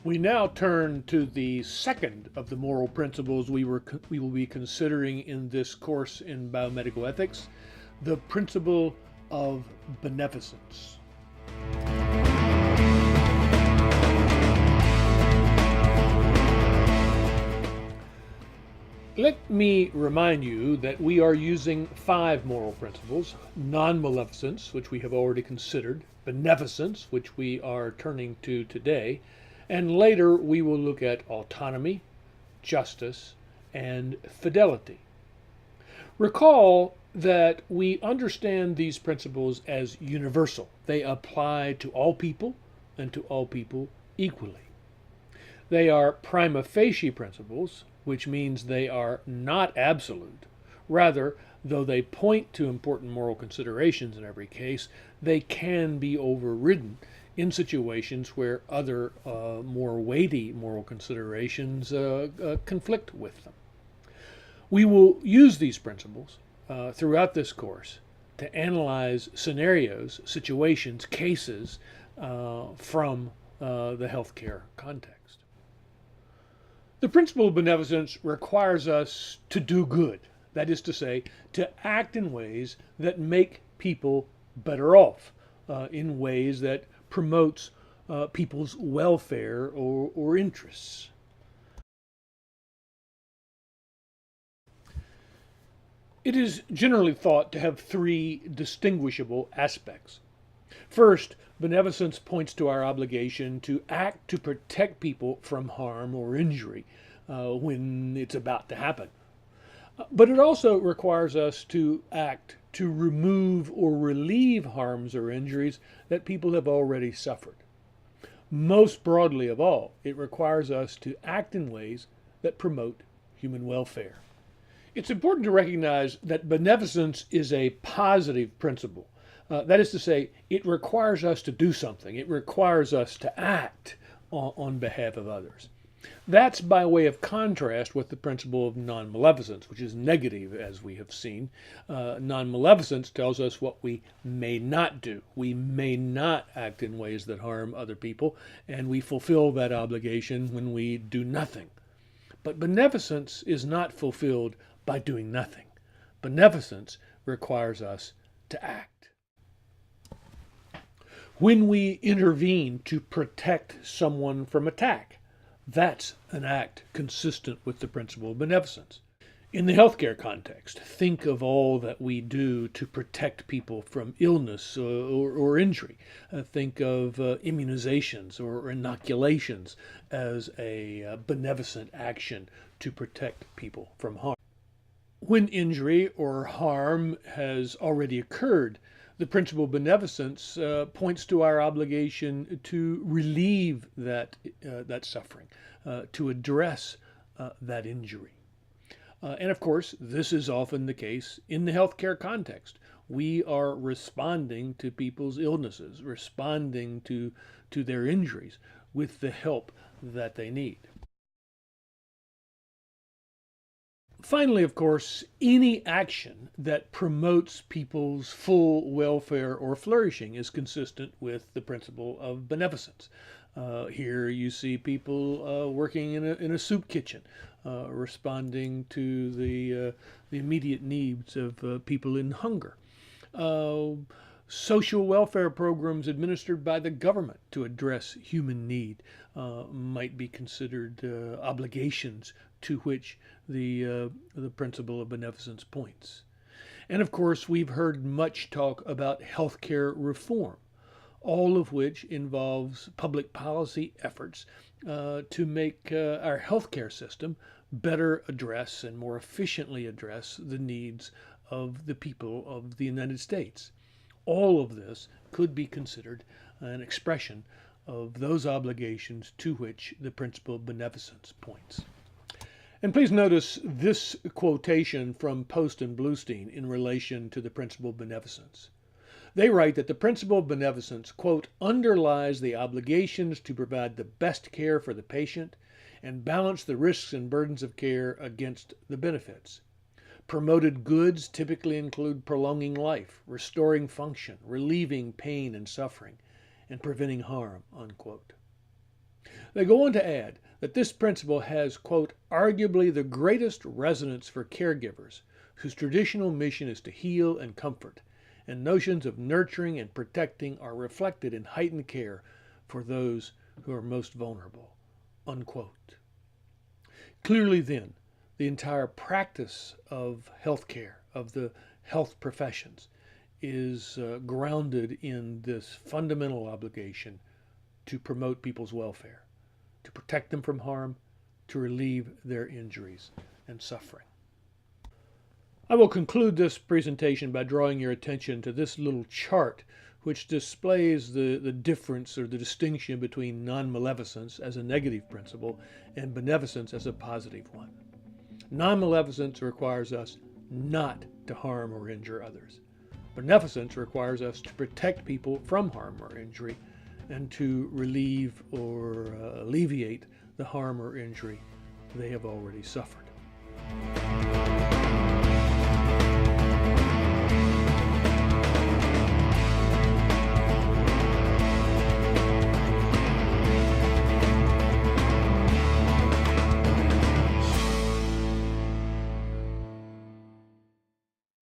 We now turn to the second of the moral principles we will be considering in this course in biomedical ethics, the principle of beneficence. Let me remind you that we are using 5 moral principles: non-maleficence, which we have already considered; beneficence, which we are turning to today; and later we will look at autonomy, justice, and fidelity. Recall that we understand these principles as universal. They apply to all people and to all people equally. They are prima facie principles, which means they are not absolute. Rather, though they point to important moral considerations in every case, they can be overridden in situations where other more weighty moral considerations conflict with them. We will use these principles throughout this course to analyze scenarios, situations, cases from the healthcare context. The principle of beneficence requires us to do good, that is to say, to act in ways that make people better off, in ways that promotes people's welfare or interests. It is generally thought to have 3 distinguishable aspects. First, beneficence points to our obligation to act to protect people from harm or injury when it's about to happen. But it also requires us to act to remove or relieve harms or injuries that people have already suffered. Most broadly of all, it requires us to act in ways that promote human welfare. It's important to recognize that beneficence is a positive principle. That is to say, it requires us to do something. It requires us to act on behalf of others. That's by way of contrast with the principle of non-maleficence, which is negative, as we have seen. Non-maleficence tells us what we may not do. We may not act in ways that harm other people, and we fulfill that obligation when we do nothing. But beneficence is not fulfilled by doing nothing. Beneficence requires us to act. When we intervene to protect someone from attack, that's an act consistent with the principle of beneficence. In the healthcare context, think of all that we do to protect people from illness or injury. Think of immunizations or inoculations as a beneficent action to protect people from harm. When injury or harm has already occurred, the principle of beneficence points to our obligation to relieve that suffering, to address that injury. And of course, this is often the case in the healthcare context. We are responding to people's illnesses, responding to their injuries with the help that they need. Finally, of course, any action that promotes people's full welfare or flourishing is consistent with the principle of beneficence. Here you see people working in a soup kitchen, responding to the immediate needs of people in hunger. Social welfare programs administered by the government to address human need might be considered obligations to which the principle of beneficence points. And of course, we've heard much talk about healthcare reform, all of which involves public policy efforts to make our healthcare system better address and more efficiently address the needs of the people of the United States. All of this could be considered an expression of those obligations to which the principle of beneficence points. And please notice this quotation from Post and Bluestein in relation to the principle of beneficence. They write that the principle of beneficence, quote, underlies the obligations to provide the best care for the patient and balance the risks and burdens of care against the benefits. Promoted goods typically include prolonging life, restoring function, relieving pain and suffering, and preventing harm, unquote. They go on to add that this principle has, quote, arguably the greatest resonance for caregivers whose traditional mission is to heal and comfort, and notions of nurturing and protecting are reflected in heightened care for those who are most vulnerable, unquote. Clearly then, the entire practice of healthcare, of the health professions, is grounded in this fundamental obligation to promote people's welfare, to protect them from harm, to relieve their injuries and suffering. I will conclude this presentation by drawing your attention to this little chart which displays the difference or the distinction between non-maleficence as a negative principle and beneficence as a positive one. Non-maleficence requires us not to harm or injure others. Beneficence requires us to protect people from harm or injury and to relieve or alleviate the harm or injury they have already suffered.